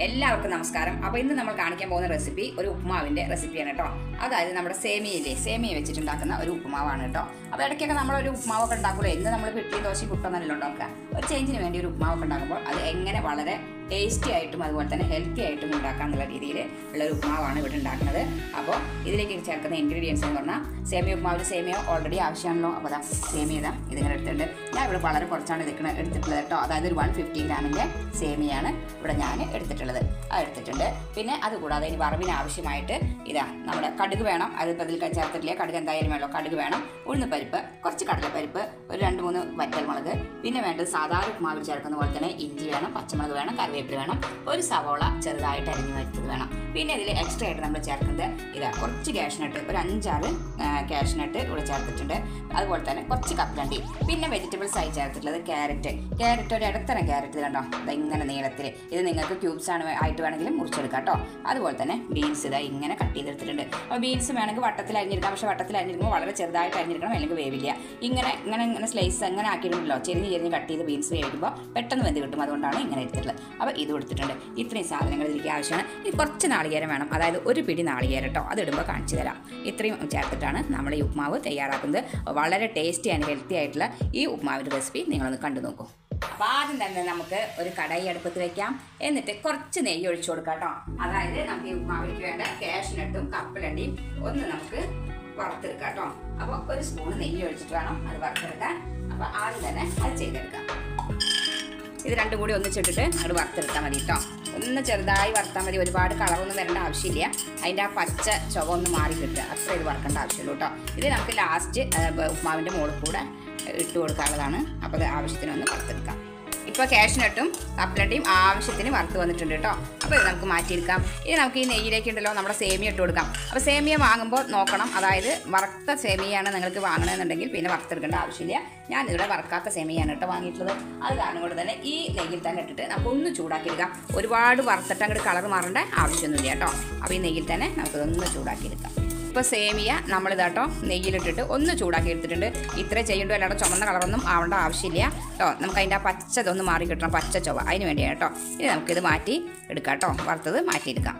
എല്ലാവർക്കും നമസ്കാരം. അപ്പോൾ ഇന്ന് നമ്മൾ കാണിക്കാൻ പോകുന്ന റെസിപ്പി ഒരു ഉപ്പുമാവിൻ്റെ റെസിപ്പിയാണ് കേട്ടോ. അതായത് നമ്മുടെ സേമിയ വെച്ചിട്ടുണ്ടാക്കുന്ന ഒരു ഉപ്പുമാവാണ് കേട്ടോ. അപ്പോൾ ഇടയ്ക്കൊക്കെ നമ്മളൊരു ഉപ്പുമാവൊക്കെ ഉണ്ടാക്കുമല്ലോ. ഇന്ന് നമ്മൾ ഇഡ്ഡലി ദോശ പുട്ടൊന്നല്ലോ ഉണ്ടാക്കുക. ഒരു ചേഞ്ചിന് വേണ്ടി ഒരു ഉപ്പുമാവൊക്കെ ഉണ്ടാക്കുമ്പോൾ അത് എങ്ങനെ വളരെ ടേസ്റ്റി ആയിട്ടും അതുപോലെ തന്നെ ഹെൽത്തി ആയിട്ടും ഉണ്ടാക്കാന്നുള്ള രീതിയിൽ ഉള്ള ഒരു ഉപ്പുമാവാണ് ഇവിടെ ഉണ്ടാക്കുന്നത്. അപ്പോൾ ഇതിലേക്ക് ചേർക്കുന്ന ഇൻഗ്രീഡിയൻസ് എന്ന് പറഞ്ഞാൽ സേമിയ ഉപ്പുമാവിൽ സേമിയ ഓൾറെഡി ആവശ്യമാണല്ലോ. അപ്പോൾ അതാ സേമിയ ഇതിങ്ങനെ എടുത്തിട്ടുണ്ട്. ഞാൻ ഇവിടെ വളരെ കുറച്ചാണ് എടുത്തിട്ടുള്ളത് കേട്ടോ. അതായത് ഒരു 150 ഗ്രാമിൻ്റെ സേമിയാണ് ഇവിടെ ഞാൻ എടുത്തിട്ടുള്ളത്. അത് എടുത്തിട്ടുണ്ട്. പിന്നെ അതുകൂടാതെ ഇനി വറവിന് ആവശ്യമായിട്ട് ഇതാ നമ്മുടെ കടുക് വേണം. അതിപ്പോൾ ഇതിൽ ചേർത്തിട്ടില്ല. കടുക് എന്തായാലും വേണമല്ലോ. കടുക് വേണം, ഉഴുന്ന് പരിപ്പ്, കുറച്ച് കടലപ്പരിപ്പ്, ഒരു 2-3 വറ്റൽമുളക്, പിന്നെ വേണ്ടത് സാധാരണ ഉപ്പുമാവിൽ ചേർക്കുന്ന പോലെ തന്നെ ഇഞ്ചി വേണം, പച്ചമുളക് വേണം, കറിവേപ്പില വേണം, ഒരു സവോള ചെറുതായിട്ട് അരിഞ്ഞു വെച്ചത് വേണം. പിന്നെ ഇതിൽ എക്സ്ട്രാ ആയിട്ട് നമ്മൾ ചേർക്കുന്നത് ഇതാ കുറച്ച് കാഷ്നട്ട്, ഒരു 5-6 കാഷ്നട്ട് ഇവിടെ ചേർത്തിട്ടുണ്ട്. അതുപോലെ തന്നെ കുറച്ച് കപ്പലണ്ടി, പിന്നെ വെജിറ്റബിൾസ് ആയി ചേർത്തിട്ടുള്ളത് ക്യാരറ്റ് ഒരു ഇടത്തരം ക്യാരറ്റ് കണ്ടോ, ഇങ്ങനെ നീളത്തിൽ. ഇത് നിങ്ങൾക്ക് ക്യൂബ്സ് ആയിട്ട് വേണമെങ്കിലും മുറിച്ചെടുക്കാം കേട്ടോ. അതുപോലെ തന്നെ ബീൻസ് ഇതാ ഇങ്ങനെ കട്ട് ചെയ്തെടുത്തിട്ടുണ്ട്. അപ്പോൾ ബീൻസ് വേണമെങ്കിൽ വട്ടത്തിൽ അരിഞ്ഞെടുക്കാം. പക്ഷേ വട്ടത്തിൽ അരിഞ്ഞെടുക്കുമ്പോൾ വളരെ ചെറുതായിട്ട് അരിഞ്ഞെടുക്കണം, അല്ലെങ്കിൽ വേവില്ല. ഇങ്ങനെ സ്ലൈസ് അങ്ങനെ ആക്കിയിട്ടുണ്ടല്ലോ, ചെരിഞ്ഞ് കട്ട് ചെയ്ത് ബീൻസ് വേവിക്കുമ്പോൾ പെട്ടെന്ന് വെന്ത് കിട്ടും. അതുകൊണ്ടാണ് ഇങ്ങനെ എടുത്തിട്ടുള്ളത്. അപ്പോൾ ഇത് കൊടുത്തിട്ടുണ്ട്. ഇത്രയും സാധനങ്ങൾ ഇതിലേക്ക് ആവശ്യമാണ്. ഇനി കുറച്ച് നാളികേരം വേണം, അതായത് ഒരു പിടി നാളികേരം കേട്ടോ. അത് ഇടുമ്പോൾ കാണിച്ചു തരാം. ഇത്രയും ചേർത്തിട്ടാണ് നമ്മൾ ഈ ഉപ്പുമാവ് തയ്യാറാക്കുന്നത്. വളരെ ടേസ്റ്റി ആൻഡ് ഹെൽത്തി ആയിട്ടുള്ള ഈ ഉപ്പുമാവിൻ്റെ റെസിപ്പി നിങ്ങളൊന്ന് കണ്ടു നോക്കൂ. അപ്പോൾ ആദ്യം തന്നെ നമുക്ക് ഒരു കടായി അടുപ്പത്ത് വെക്കാം. എന്നിട്ട് കുറച്ച് നെയ്യ് ഒഴിച്ചു കൊടുക്കാം കേട്ടോ. അതായത് നമുക്ക് ഈ ഉപ്പുമാവിലേക്ക് വേണ്ട കാഷ്നട്ടും കപ്പലണ്ടിയും ഒന്ന് നമുക്ക് വറുത്തെടുക്കാം കേട്ടോ. അപ്പോൾ ഒരു സ്പൂൺ നെയ്യ് ഒഴിച്ചിട്ട് വേണം അത് വറുത്തെടുക്കാൻ. അപ്പോൾ ആദ്യം തന്നെ അത് ചെയ്തെടുക്കാം. ഇത് രണ്ടും കൂടി ഒന്നിച്ചിട്ടിട്ട് അത് വറുത്തെടുത്താൽ മതി കേട്ടോ. ഒന്ന് ചെറുതായി വറുത്താൽ മതി. ഒരുപാട് കളറൊന്നും വരേണ്ട ആവശ്യമില്ല. അതിൻ്റെ ആ പച്ച ചുവ ഒന്ന് മാറി കിട്ടുക, അത്ര ഇത് വറുക്കേണ്ട ആവശ്യമുള്ളൂ കേട്ടോ. ഇത് നമുക്ക് ലാസ്റ്റ് ഉപ്പുമാവിൻ്റെ മുകളിൽ കൂടെ ഇട്ട് കൊടുക്കാനുള്ളതാണ്. അപ്പോൾ അത് ആവശ്യത്തിനൊന്ന് വറുത്തെടുക്കാം. ഇപ്പോൾ കാഷ്നട്ടും കപ്പലണ്ടിയും ആവശ്യത്തിന് വറുത്ത് വന്നിട്ടുണ്ട് കേട്ടോ. അപ്പോൾ ഇത് നമുക്ക് മാറ്റിയെടുക്കാം. ഇനി നമുക്ക് ഈ നെയ്യിലേക്ക് ഉണ്ടല്ലോ നമ്മുടെ സേമിയ ഇട്ട് കൊടുക്കാം. അപ്പോൾ സേമിയ വാങ്ങുമ്പോൾ നോക്കണം, അതായത് വറുത്ത സേമിയാണ് നിങ്ങൾക്ക് വാങ്ങണമെന്നുണ്ടെങ്കിൽ പിന്നെ വറുത്തെടുക്കേണ്ട ആവശ്യമില്ല. ഞാൻ ഇവിടെ വറുക്കാത്ത സേമിയാണ് കേട്ടോ വാങ്ങിയിട്ടുള്ളത്. അത് കാരണം കൊണ്ട് തന്നെ ഈ നെയ്യിൽ തന്നെ ഇട്ടിട്ട് നമുക്കൊന്ന് ചൂടാക്കിയെടുക്കാം. ഒരുപാട് വറുത്തിട്ട് അങ്ങോട്ട് കളർ മാറേണ്ട ആവശ്യമൊന്നുമില്ല കേട്ടോ. അപ്പോൾ ഈ നെയ്യിൽ തന്നെ നമുക്കിതൊന്ന് ചൂടാക്കിയെടുക്കാം. ഇപ്പോൾ സേമിയ നമ്മളിതാട്ടോ നെയ്യിലിട്ടിട്ട് ഒന്ന് ചൂടാക്കി എടുത്തിട്ടുണ്ട്. ഇത്ര ചെയ്യേണ്ടു, അല്ലാതെ ചുമന്ന കളറൊന്നും ആവേണ്ട ആവശ്യമില്ല കേട്ടോ. നമുക്ക് അതിൻ്റെ ആ പച്ച ഇതൊന്ന് മാറി കിട്ടണം, പച്ച ചുവ, അതിന് വേണ്ടിയാണ് കേട്ടോ. ഇനി നമുക്കിത് മാറ്റി എടുക്കാം കേട്ടോ. വറുത്തത് മാറ്റിയെടുക്കാം.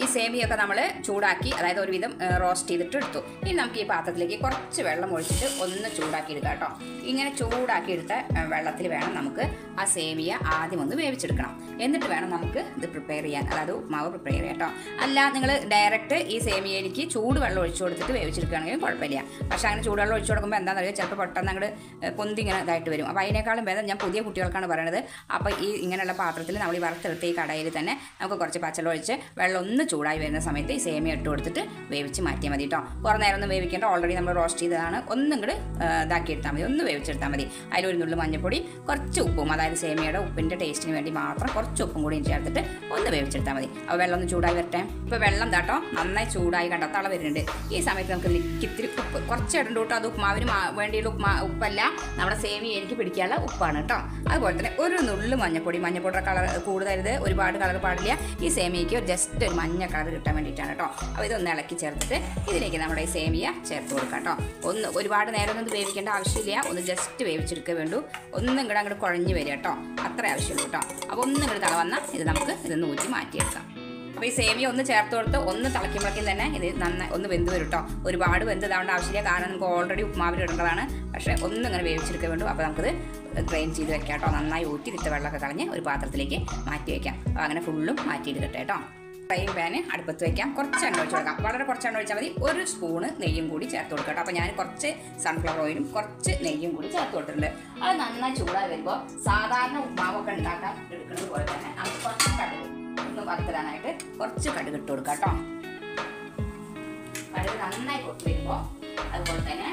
ഈ സേമിയൊക്കെ നമ്മൾ ചൂടാക്കി, അതായത് ഒരുവിധം റോസ്റ്റ് ചെയ്തിട്ട് എടുത്തു. ഇനി നമുക്ക് ഈ പാത്രത്തിലേക്ക് കുറച്ച് വെള്ളം ഒഴിച്ചിട്ട് ഒന്ന് ചൂടാക്കി എടുക്കാം കേട്ടോ. ഇങ്ങനെ ചൂടാക്കി എടുത്ത വെള്ളത്തിൽ വേണം നമുക്ക് ആ സേമിയ ആദ്യം ഒന്ന് വേവിച്ചെടുക്കണം. എന്നിട്ട് വേണം നമുക്ക് ഇത് പ്രിപ്പയർ ചെയ്യാൻ, അതായത് ഉപ്പുമാവ് പ്രിപ്പയർ ചെയ്യാം കേട്ടോ. അല്ല നിങ്ങൾ ഡയറക്റ്റ് ഈ സേമിയയിലേക്ക് ചൂടുവെള്ളം ഒഴിച്ചു കൊടുത്തിട്ട് വേവിച്ചെടുക്കുകയാണെങ്കിൽ കുഴപ്പമില്ല. പക്ഷേ അങ്ങനെ ചൂടുവെള്ളം ഒഴിച്ചു കൊടുക്കുമ്പോൾ എന്താണെന്ന് അറിയാം, ചിലപ്പോൾ പെട്ടെന്ന് അങ്ങോട്ട് പൊന്തി ഇങ്ങനെ ഇതായിട്ട് വരും. അപ്പോൾ അതിനേക്കാളും ഭേദം ഞാൻ പുതിയ കുട്ടികൾക്കാണ് പറയണത്. അപ്പോൾ ഈ ഇങ്ങനെയുള്ള പാത്രത്തിൽ നമ്മൾ ഈ വറുത്തെടുത്ത ഈ കടയിൽ തന്നെ നമുക്ക് കുറച്ച് പച്ചവെള്ളം ഒഴിച്ച് വെള്ളം ഒന്ന് ചൂടായി വരുന്ന സമയത്ത് ഈ സേമിയ ഇട്ട് കൊടുത്തിട്ട് വേവിച്ച് മാറ്റിയാൽ മതി കേട്ടോ. കുറേ നേരം ഒന്നും വേവിക്കേണ്ട, ഓൾറെഡി നമ്മൾ റോസ്റ്റ് ചെയ്തതാണ്. ഒന്നും കൂടെ ഇതാക്കി എടുത്താൽ മതി, ഒന്ന് വേവിച്ചെടുത്താൽ മതി. അതിലൊരു നുള്ളു മഞ്ഞൾപ്പൊടി, കുറച്ച് ഉപ്പും, അതായത് സേമിയയുടെ ഉപ്പിൻ്റെ ടേസ്റ്റിന് വേണ്ടി മാത്രം കുറച്ച് ഉപ്പും കൂടി ചേർത്തിട്ട് ഒന്ന് വേവിച്ചെടുത്താൽ മതി. അപ്പോൾ വെള്ളം ഒന്ന് ചൂടായി വരട്ടെ. ഇപ്പോൾ വെള്ളം താട്ടോ നന്നായി ചൂടായി കണ്ട തള വരുന്നുണ്ട്. ഈ സമയത്ത് നമുക്ക് ഇത്തിരി ഉപ്പ് കുറച്ച് ഇടണ്ട കേട്ടോ. അത് ഉപ്പുമാവിന് വേണ്ടിയുള്ള ഉപ്പല്ല, നമ്മുടെ സേമിയ എനിക്ക് പിടിക്കാനുള്ള ഉപ്പാണ് കേട്ടോ. അതുപോലെ തന്നെ ഒരു നുള്ളു മഞ്ഞൾപ്പൊടിയുടെ കളർ കൂടുതലരുത്, ഒരുപാട് കളർ പാടില്ല. ഈ സേമിയയ്ക്ക് ജസ്റ്റ് ഒരു മഞ്ഞ കളർ കിട്ടാൻ വേണ്ടിയിട്ടാണ് കേട്ടോ. അപ്പോൾ ഇതൊന്ന് ഇളക്കി ചേർത്തിട്ട് ഇതിലേക്ക് നമ്മുടെ ഈ സേമിയ ചേർത്ത് കൊടുക്കാം കേട്ടോ. ഒരുപാട് നേരം ഒന്നും വേവിക്കേണ്ട ആവശ്യമില്ല, ഒന്ന് ജസ്റ്റ് വേവിച്ചെടുക്കുക വേണ്ടു. ഒന്നും കൂടെ അങ്ങോട്ട് കുഴഞ്ഞ് വരിക കേട്ടോ, അത്ര ആവശ്യമുള്ളൂ കേട്ടോ. അപ്പോൾ ഒന്നും കൂടെ തള വന്നാൽ ഇത് നമുക്ക് ഇതൊന്ന് ഊറ്റി മാറ്റിയെടുക്കാം. അപ്പോൾ ഈ സേമിയ ഒന്ന് ചേർത്ത് കൊടുത്ത് ഒന്ന് തിളയ്ക്കുമ്പോഴേക്കും തന്നെ ഇത് നന്നായി ഒന്ന് വെന്ത് വരും കേട്ടോ. ഒരുപാട് വെന്ത് ഇതാവേണ്ട ആവശ്യമില്ല, കാരണം നമുക്ക് ഓൾറെഡി ഉപ്പുമാവിൽ ഇടേണ്ടതാണ്. പക്ഷേ ഒന്നും ഇങ്ങനെ വേവിച്ചെടുക്കാൻ വേണ്ടു. അപ്പോൾ നമുക്കിത് ഡ്രെയിൻ ചെയ്ത് വെക്കാം കേട്ടോ. നന്നായി ഊറ്റി വിട്ട വെള്ളമൊക്കെ കളഞ്ഞ് ഒരു പാത്രത്തിലേക്ക് മാറ്റി വയ്ക്കാം. അപ്പോൾ അങ്ങനെ ഫുള്ളും മാറ്റിയെടുക്കട്ടെ കേട്ടോ. ഫ്രൈങ് പാന് അടുപ്പത്ത് വയ്ക്കാം. കുറച്ച് എണ്ണ ഒഴിച്ച് കൊടുക്കാം, വളരെ കുറച്ച് എണ്ണ ഒഴിച്ചാൽ മതി. ഒരു സ്പൂണ് നെയ്യും കൂടി ചേർത്ത് കൊടുക്കാം കേട്ടോ. അപ്പോൾ ഞാൻ കുറച്ച് സൺഫ്ലവർ ഓയിലും കുറച്ച് നെയ്യും കൂടി ചേർത്ത് കൊടുത്തിട്ടുണ്ട്. അത് നന്നായി ചൂടായി വരുമ്പോൾ സാധാരണ ഉപ്പുമാവൊക്കെ ഉണ്ടാക്കാൻ എടുക്കുന്നത് പോലെ തന്നെ നമുക്ക് കുറച്ച് കടുക് ഒന്ന് വറുത്തിടാനായിട്ട് കുറച്ച് കടുക് ഇട്ട് കൊടുക്കാം കേട്ടോ. കടുക് നന്നായി പൊട്ടി വരുമ്പോൾ അതുപോലെ തന്നെ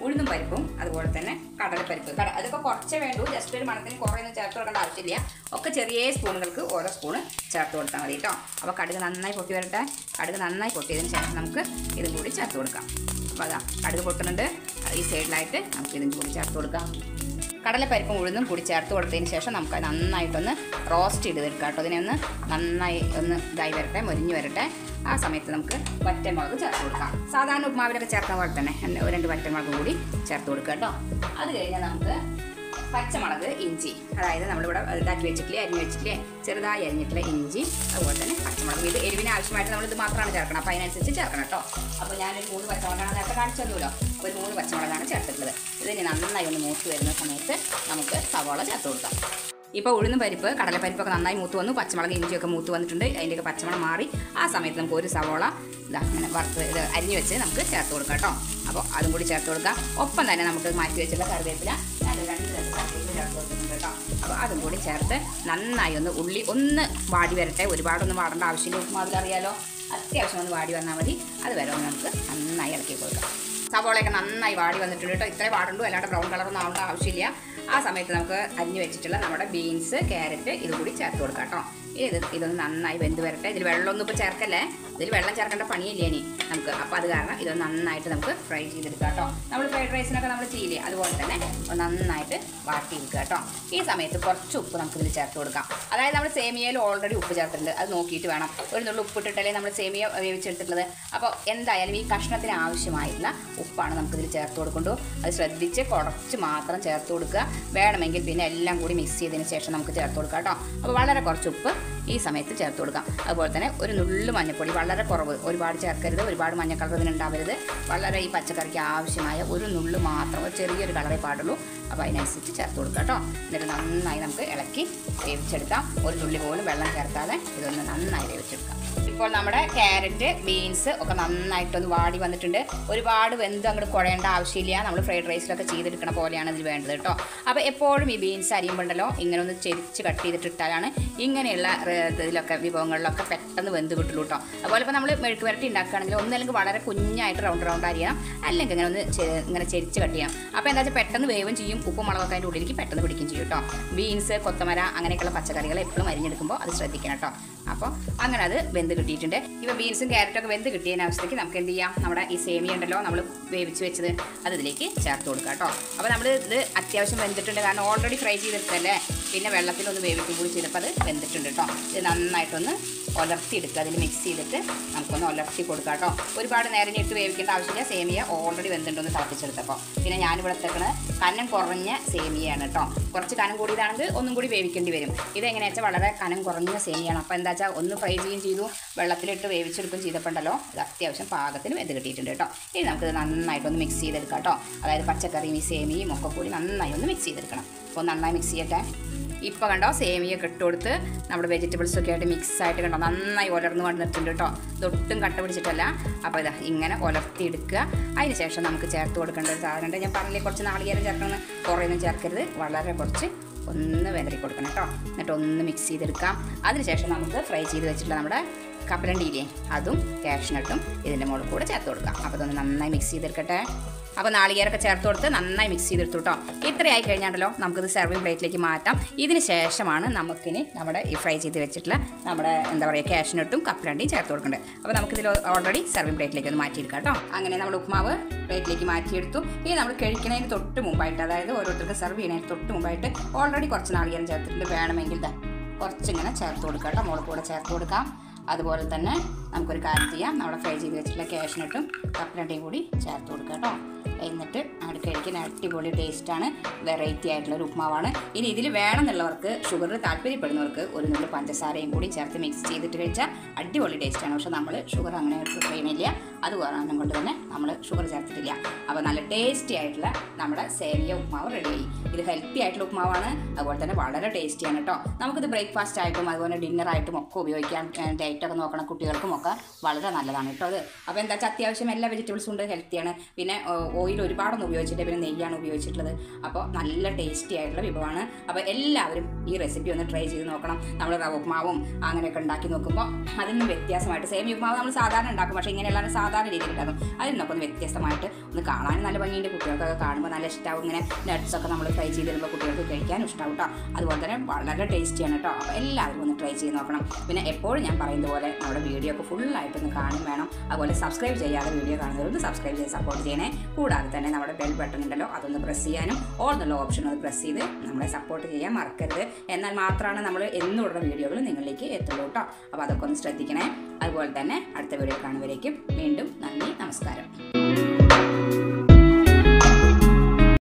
ഉഴുന്നും പരിപ്പും അതുപോലെ തന്നെ കടലപ്പരിപ്പ്, അതൊക്കെ കുറച്ചേ വേണ്ടൂ. ജസ്റ്റ് ഒരു മണത്തിന് കുറേയൊന്നും ചേർത്ത് കൊടുക്കേണ്ട ആവശ്യമില്ല. ഒക്കെ ചെറിയ സ്പൂണുകൾക്ക് ഓരോ സ്പൂണ് ചേർത്ത് കൊടുത്താൽ മതി കേട്ടോ. അപ്പോൾ കടുക് നന്നായി പൊട്ടി വരട്ടെ. കടുക് നന്നായി പൊട്ടിയതിന് ശേഷം നമുക്ക് ഇതും കൂടി ചേർത്ത് കൊടുക്കാം. അപ്പോൾ അതാ കടുക് പൊട്ടുന്നുണ്ട്. ഈ സൈഡിലായിട്ട് നമുക്ക് ഇതും കൂടി ചേർത്ത് കൊടുക്കാം. കടലപ്പരിപ്പും ഉഴുന്നും കൂടി ചേർത്ത് കൊടുത്തതിന് ശേഷം നമുക്ക് നന്നായിട്ടൊന്ന് റോസ്റ്റ് ചെയ്തെടുക്കാം കേട്ടോ. ഇതിനെ ഒന്ന് നന്നായി ഒന്ന് ഇതായി വരട്ടെ, മൊരിഞ്ഞ് വരട്ടെ. ആ സമയത്ത് നമുക്ക് വറ്റൽമുളക് ചേർത്ത് കൊടുക്കാം. സാധാരണ ഉപ്പുമാവിലൊക്കെ ചേർക്കുന്ന പോലെ തന്നെ 2 വറ്റൽമുളക് കൂടി ചേർത്ത് കൊടുക്കുക കേട്ടോ. അത് കഴിഞ്ഞാൽ നമുക്ക് പച്ചമുളക്, ഇഞ്ചി, അതായത് നമ്മളിവിടെ ഇതാക്കി വെച്ചിട്ടില്ലേ, അരിഞ്ഞ് വെച്ചിട്ടില്ലേ, ചെറുതായി അരിഞ്ഞിട്ടുള്ള ഇഞ്ചി, അതുപോലെ തന്നെ പച്ചമുളക്. ഇത് എരിവിന് ആവശ്യമായിട്ട് നമ്മൾ ഇത് മാത്രമാണ് ചേർക്കണം, അപ്പോൾ അതിനനുസരിച്ച് ചേർക്കണം കേട്ടോ. അപ്പോൾ ഞാനൊരു 3 പച്ചമുളകാണ് നേരത്തെ കാണിച്ചു തരുമല്ലോ, ഒരു 3 പച്ചമുളകാണ് ചേർത്തിട്ടുള്ളത്. ഇതിന് നന്നായി ഒന്ന് മൂത്ത് വരുന്ന സമയത്ത് നമുക്ക് സവാള ചേർത്ത് കൊടുക്കാം. ഇപ്പോൾ ഉഴുന്നും പരിപ്പ്, കടലപ്പരിപ്പൊക്കെ നന്നായി മൂത്ത് വന്നു, പച്ചമുളക്, ഇഞ്ചിയൊക്കെ മൂത്ത് വന്നിട്ടുണ്ട്. അതിൻ്റെയൊക്കെ പച്ചമുളക് മാറി ആ സമയത്ത് നമുക്ക് ഒരു സവാള ഇതാ അങ്ങനെ വറുത്ത് ഇത് അരിഞ്ഞ് വെച്ച് നമുക്ക് ചേർത്ത് കൊടുക്കാം കേട്ടോ. അപ്പോൾ അതും കൂടി ചേർത്ത് കൊടുക്കാം. ഒപ്പം തന്നെ നമുക്ക് മാറ്റി വെച്ചിട്ടുള്ള കറിവേപ്പില ഞാൻ 2 കറിവേപ്പില ചേർത്ത് കൊടുക്കുന്നുണ്ട് കേട്ടോ. അപ്പോൾ അതും കൂടി ചേർത്ത് നന്നായി ഒന്ന് ഉള്ളി ഒന്ന് വാടി വരട്ടെ. ഒരുപാടൊന്നും വാടേണ്ട ആവശ്യമില്ല, ഉപ്പുമാവിലറിയാലോ, അത്യാവശ്യം ഒന്ന് വാടി വന്നാൽ മതി. അത് വരെ നമുക്ക് നന്നായി ഇളക്കി കൊടുക്കാം. സവോളയൊക്കെ നന്നായി വാടി വന്നിട്ടുണ്ട് കേട്ടോ. ഇത്രയും വാടുള്ളൂ, അല്ലാണ്ട് ബ്രൗൺ കളറൊന്നും ആവേണ്ട ആവശ്യമില്ല. ആ സമയത്ത് നമുക്ക് അരിഞ്ഞ് വെച്ചിട്ടുള്ള നമ്മുടെ ബീൻസ്, ക്യാരറ്റ് ഇതുകൂടി ചേർത്ത് കൊടുക്കാം കേട്ടോ. ഇതൊന്ന് നന്നായി വെന്ത് വരട്ടെ. ഇതിൽ വെള്ളമൊന്നും ഇപ്പോൾ ചേർക്കല്ലേ, ഇതിൽ വെള്ളം ചേർക്കേണ്ട പണിയില്ല ഇനി നമുക്ക്. അപ്പോൾ അത് കാരണം ഇതൊന്ന് നന്നായിട്ട് നമുക്ക് ഫ്രൈ ചെയ്തെടുക്കാം കേട്ടോ. നമ്മൾ ഫ്രൈഡ് റൈസിനൊക്കെ നമ്മൾ ചെയ്യില്ലേ, അതുപോലെ തന്നെ നന്നായിട്ട് വാട്ടിയെടുക്കുക കേട്ടോ. ഈ സമയത്ത് കുറച്ച് ഉപ്പ് നമുക്കിതിൽ ചേർത്ത് കൊടുക്കാം. അതായത് നമ്മൾ സേമിയയിൽ ഓൾറെഡി ഉപ്പ് ചേർത്തിട്ടുണ്ട്, അത് നോക്കിയിട്ട് വേണം. ഒരു നുള്ളു ഉപ്പിട്ടിട്ടല്ലേ നമ്മൾ സേമിയ വേവിച്ചെടുത്തിട്ടുള്ളത്. അപ്പോൾ എന്തായാലും ഈ കഷ്ണത്തിന് ആവശ്യമായിട്ടുള്ള ഉപ്പാണ് നമുക്കിതിൽ ചേർത്ത് കൊടുക്കേണ്ടു. അത് ശ്രദ്ധിച്ച് കുറച്ച് മാത്രം ചേർത്ത് കൊടുക്കുക. വേണമെങ്കിൽ പിന്നെ എല്ലാം കൂടി മിക്സ് ചെയ്തതിന് ശേഷം നമുക്ക് ചേർത്ത് കൊടുക്കാം കേട്ടോ. അപ്പോൾ വളരെ കുറച്ച് ഉപ്പ് ഈ സമയത്ത് ചേർത്ത് കൊടുക്കാം. അതുപോലെ തന്നെ ഒരു നുള്ളു മഞ്ഞൾപ്പൊടി, വളരെ കുറവ്, ഒരുപാട് ചേർക്കരുത്, ഒരുപാട് മഞ്ഞ കളർ ഇതിനുണ്ടാവരുത്. വളരെ ഈ പച്ചക്കറിക്ക് ആവശ്യമായ ഒരു നുള്ളു മാത്രം, ഒരു ചെറിയൊരു കളറേ പാടുള്ളൂ. അപ്പോൾ അതിനനുസരിച്ച് ചേർത്ത് കൊടുക്കാം കേട്ടോ. എന്നിട്ട് നന്നായി നമുക്ക് ഇളക്കി വേവിച്ചെടുക്കാം. ഒരു തുള്ളി പോലും വെള്ളം ചേർക്കാതെ ഇതൊന്ന് നന്നായി വേവിച്ചെടുക്കാം. ഇപ്പോൾ നമ്മുടെ ക്യാരറ്റ്, ബീൻസ് ഒക്കെ നന്നായിട്ടൊന്ന് വാടി വന്നിട്ടുണ്ട്. ഒരുപാട് വെന്ത് അങ്ങോട്ട് കുഴയേണ്ട ആവശ്യമില്ല. നമ്മൾ ഫ്രൈഡ് റൈസിലൊക്കെ ചെയ്തെടുക്കണ പോലെയാണ് ഇതിൽ വേണ്ടത് കേട്ടോ. അപ്പോൾ എപ്പോഴും ഈ ബീൻസ് അരിയുമ്പോണ്ടല്ലോ ഇങ്ങനെ ഒന്ന് ചെരിച്ച് കട്ട് ചെയ്തിട്ടിട്ടാലാണ് ഇങ്ങനെയുള്ള ഇതിലൊക്കെ വിഭവങ്ങളിലൊക്കെ പെട്ടെന്ന് വെന്ത് കിട്ടുള്ളൂ കേട്ടോ. അതുപോലെ ഇപ്പോൾ നമ്മൾ മെഴുക്ക് വരട്ടി ഉണ്ടാക്കുകയാണെങ്കിൽ ഒന്നല്ലെങ്കിൽ വളരെ കുഞ്ഞായിട്ട് റൗണ്ട് അരിയണം, അല്ലെങ്കിൽ ഇങ്ങനെ ഒന്ന് ഇങ്ങനെ ചെരിച്ച് കട്ട് ചെയ്യണം. അപ്പോൾ എന്താ വെച്ചാൽ പെട്ടെന്ന് വേവും ചെയ്യും, ഉപ്പും മുളകൊക്കെ അതിൻ്റെ ഉള്ളിലേക്ക് പെട്ടെന്ന് പിടിക്കും ചെയ്യും കേട്ടോ. ബീൻസ്, കൊത്തമര അങ്ങനെയൊക്കെയുള്ള പച്ചക്കറികൾ എപ്പോഴും അരിഞ്ഞെടുക്കുമ്പോൾ അത് ശ്രദ്ധിക്കണം കേട്ടോ. അപ്പോൾ അങ്ങനെ അത് വെന്ത് കിട്ടിയിട്ടുണ്ട്. ഇപ്പോൾ ബീൻസും ക്യാരറ്റൊക്കെ വെന്ത് കിട്ടിയതിന് അവസ്ഥയ്ക്ക് നമുക്ക് എന്ത് ചെയ്യാം, നമ്മുടെ ഈ സേമിയ ഉണ്ടല്ലോ നമ്മൾ വേവിച്ച് വെച്ചത് അത് ഇതിലേക്ക് ചേർത്ത് കൊടുക്കുക കേട്ടോ. അപ്പോൾ നമ്മൾ ഇത് അത്യാവശ്യം വെന്തിട്ടുണ്ട്, കാരണം ഓൾറെഡി ഫ്രൈ ചെയ്തെടുത്തല്ലേ, പിന്നെ വെള്ളത്തിലൊന്ന് വേവിക്കും കൂടി ചെയ്തപ്പോൾ അത് വെന്തിട്ടുണ്ട് കേട്ടോ. ഇത് നന്നായിട്ടൊന്ന് ഒലർത്തിയെടുക്കുക, അതിൽ മിക്സ് ചെയ്തിട്ട് നമുക്കൊന്ന് ഒലർത്തി കൊടുക്കാം കേട്ടോ. ഒരുപാട് നേരം ഇട്ട് വേവിക്കേണ്ട ആവശ്യമില്ല, സേമിയ ഓൾറെഡി വെന്തിട്ടൊന്ന് തിളപ്പിച്ചെടുത്തപ്പോൾ. പിന്നെ ഞാനിവിടെ എടുത്തേക്കണത് കനം കുറഞ്ഞ സേമിയയാണ് കേട്ടോ. കുറച്ച് കനം കൂടിയതാണെങ്കിൽ ഒന്നും കൂടി വേവിക്കേണ്ടി വരും. ഇതെങ്ങനെയാ വെച്ചാൽ വളരെ കനം കുറഞ്ഞ സേമിയാണ്. അപ്പോൾ എന്താ വെച്ചാൽ ഒന്ന് ഫ്രൈ ചെയ്യുകയും ചെയ്തു, വെള്ളത്തിലിട്ട് വേവിച്ചെടുക്കുകയും ചെയ്തപ്പോണ്ടല്ലോ ഇത് അത്യാവശ്യം പാകത്തിന് വെന്ത് കിട്ടിയിട്ടുണ്ട് കേട്ടോ. ഇനി നമുക്കിത് നന്നായിട്ടൊന്ന് മിക്സ് ചെയ്തെടുക്കാം കേട്ടോ. അതായത് പച്ചക്കറിയും ഈ സേമിയയും ഒക്കെ കൂടി നന്നായി ഒന്ന് മിക്സ് ചെയ്തെടുക്കണം. അപ്പോൾ നന്നായി മിക്സ് ചെയ്യട്ടെ. ഇപ്പോൾ കണ്ടോ സേമിയൊക്കെ ഇട്ട് കൊടുത്ത് നമ്മുടെ വെജിറ്റബിൾസൊക്കെ ആയിട്ട് മിക്സായിട്ട് കണ്ടോ നന്നായി ഉലർന്ന് വന്നിട്ടുണ്ട് കേട്ടോ. ഇതൊട്ടും കട്ട പിടിച്ചിട്ടല്ല. അപ്പോൾ ഇതാ ഇങ്ങനെ ഉലർത്തി എടുക്കുക. അതിന് ശേഷം നമുക്ക് ചേർത്ത് കൊടുക്കേണ്ട ഒരു സാധനമുണ്ട്. ഞാൻ പറഞ്ഞില്ലേ കുറച്ച് നാളികേരം ചേർക്കണമെന്ന്, കുറേയൊന്നും ചേർക്കരുത്, വളരെ കുറച്ച് ഒന്ന് വെതറി കൊടുക്കണം കേട്ടോ. എന്നിട്ട് ഒന്ന് മിക്സ് ചെയ്തെടുക്കാം. അതിനുശേഷം നമുക്ക് ഫ്രൈ ചെയ്ത് വെച്ചിട്ടുള്ള നമ്മുടെ കപ്പലണ്ടിയില്ലേ അതും കാഷ്നട്ടും ഇതിൻ്റെ മുകളിൽ കൂടെ ചേർത്ത് കൊടുക്കാം. അപ്പോൾ ഇതൊന്ന് നന്നായി മിക്സ് ചെയ്തെടുക്കട്ടെ. അപ്പോൾ നാളികേരമൊക്കെ ചേർത്ത് കൊടുത്ത് നന്നായി മിക്സ് ചെയ്തെടുത്തു കേട്ടോ. ഇത്രയായി കഴിഞ്ഞാണ്ടല്ലോ നമുക്കിത് സെർവിങ് പ്ലേറ്റിലേക്ക് മാറ്റാം. ഇതിന് ശേഷമാണ് നമുക്കിനി നമ്മുടെ ഈ ഫ്രൈ ചെയ്ത് വെച്ചിട്ടുള്ള നമ്മുടെ എന്താ പറയുക കാഷ്നട്ടും കപ്പലണ്ടിയും ചേർത്ത് കൊടുക്കേണ്ടത്. അപ്പോൾ നമുക്കിതിൽ ഓൾറെഡി സെർവിങ് പ്ലേറ്റിലേക്ക് ഒന്ന് മാറ്റിയെടുക്കാം കേട്ടോ. അങ്ങനെ നമ്മുടെ ഉപ്മാവ് പ്ലേറ്റിലേക്ക് മാറ്റിയെടുത്തു. ഇനി നമ്മൾ കഴിക്കുന്നതിന് തൊട്ട് മുമ്പായിട്ട്, അതായത് ഓരോരുത്തർക്ക് സെർവ് ചെയ്യുന്നതിന് തൊട്ട് മുമ്പായിട്ട് ഓൾറെഡി കുറച്ച് നാളികേരം ചേർത്തിട്ടുണ്ട്. വേണമെങ്കിൽ കുറച്ചിങ്ങനെ ചേർത്ത് കൊടുക്കാം കേട്ടോ, മുളക് കൂടെ ചേർത്ത് കൊടുക്കാം. അതുപോലെ തന്നെ നമുക്കൊരു കാര്യം ചെയ്യാം, നമ്മുടെ ഫ്രൈ ചെയ്ത് വെച്ചിട്ടുള്ള കാഷ്നട്ടും കപ്പലണ്ടിയും കൂടി ചേർത്ത് കൊടുക്കാം കേട്ടോ. എന്നിട്ട് അങ്ങോട്ട് കഴിക്കാൻ അടിപൊളി ടേസ്റ്റാണ്, വെറൈറ്റി ആയിട്ടുള്ളൊരു ഉപ്മാവാണ്. ഇനി ഇതിൽ വേണമെന്നുള്ളവർക്ക്, ഷുഗർ താല്പര്യപ്പെടുന്നവർക്ക് ഒരു നുള്ളു പഞ്ചസാരയും കൂടി ചേർത്ത് മിക്സ് ചെയ്തിട്ട് കഴിച്ചാൽ അടിപൊളി ടേസ്റ്റാണ്. പക്ഷേ നമ്മൾ ഷുഗർ അങ്ങനെ ചെയ്യുന്നില്ല, അത് കാരണം കൊണ്ട് തന്നെ നമ്മൾ ഷുഗർ ചേർത്തിട്ടില്ല. അപ്പോൾ നല്ല ടേസ്റ്റി ആയിട്ടുള്ള നമ്മുടെ സേമിയ ഉപ്മാവ് റെഡിയായി. ഇത് ഹെൽത്തി ആയിട്ടുള്ള ഉപ്മാവാണ്, അതുപോലെ തന്നെ വളരെ ടേസ്റ്റിയാണ് കേട്ടോ. നമുക്കിത് ബ്രേക്ക്ഫാസ്റ്റ് ആയിട്ടും അതുപോലെ ഡിന്നറായിട്ടും ഒക്കെ ഉപയോഗിക്കാം. ഡയറ്റൊക്കെ നോക്കണം കുട്ടികൾക്കും ഒക്കെ വളരെ നല്ലതാണ് കേട്ടോ അത്. അപ്പോൾ എന്താ വെച്ചാൽ അത്യാവശ്യം എല്ലാ വെജിറ്റബിൾസും ഉണ്ട്, ഹെൽത്തിയാണ്. പിന്നെ ഓയിൽ ഒരുപാടൊന്നും ഉപയോഗിച്ചിട്ട്, പിന്നെ നെയ്യാണ് ഉപയോഗിച്ചിട്ടുള്ളത്. അപ്പോൾ നല്ല ടേസ്റ്റി ആയിട്ടുള്ള വിഭവമാണ്. അപ്പോൾ എല്ലാവരും ഈ റെസിപ്പി ഒന്ന് ട്രൈ ചെയ്ത് നോക്കണം. നമ്മൾ റവ ഉപ്മാവും അങ്ങനെയൊക്കെ ഉണ്ടാക്കി നോക്കുമ്പോൾ അതിന് വ്യത്യാസമായിട്ട്, സേമിയ ഉപ്മാവ് നമ്മൾ സാധാരണ ഉണ്ടാക്കും, പക്ഷേ ഇങ്ങനെയുള്ള സാധാരണ രീതിയിൽ ഉണ്ടാക്കും. അതിൽ നിന്നൊക്കെ ഒന്ന് വ്യത്യസ്തമായിട്ട് ഒന്ന് കാണാനും നല്ല ഭംഗിയുണ്ട്, കുട്ടികൾക്കൊക്കെ കാണുമ്പോൾ നല്ല ഇഷ്ടമാവും. ഇങ്ങനെ നട്ട്സൊക്കെ നമ്മൾ ഫ്രൈ ചെയ്ത് തരുമ്പോൾ കുട്ടികൾക്ക് കഴിക്കാനും ഇഷ്ടമാവും കേട്ടോ. അതുപോലെ തന്നെ വളരെ ടേസ്റ്റിയാണ് കേട്ടോ. അപ്പോൾ എല്ലാവരും ഒന്ന് ട്രൈ ചെയ്ത് നോക്കണം. പിന്നെ എപ്പോഴും ഞാൻ പറയുന്നത് പോലെ നമ്മുടെ വീഡിയോ ഒക്കെ ഫുള്ളായിട്ടൊന്ന് കാണും വേണം. അതുപോലെ സബ്സ്ക്രൈബ് ചെയ്യാതെ വീഡിയോ കാണുന്നവരൊന്ന് സബ്സ്ക്രൈബ് ചെയ്ത് സപ്പോർട്ട് ചെയ്യണേ. കൂടാതെ തന്നെ നമ്മുടെ ബെൽ ബട്ടൺ ഉണ്ടല്ലോ അതൊന്ന് പ്രസ് ചെയ്യാനും, ഓൾ എന്നുള്ള ഓപ്ഷൻ ഒന്ന് പ്രസ് ചെയ്ത് നമ്മളെ സപ്പോർട്ട് ചെയ്യാൻ മറക്കരുത്. എന്നാൽ മാത്രമാണ് നമ്മൾ എന്നുള്ള വീഡിയോകൾ നിങ്ങളിലേക്ക് എത്തുള്ളൂ കേട്ടോ. അപ്പോൾ അതൊക്കെ ഒന്ന് ശ്രദ്ധിക്കണേ. അതുപോലെ തന്നെ അടുത്ത വീഡിയോ കാണുന്നവരേക്കും വീണ്ടും നന്ദി, നമസ്കാരം.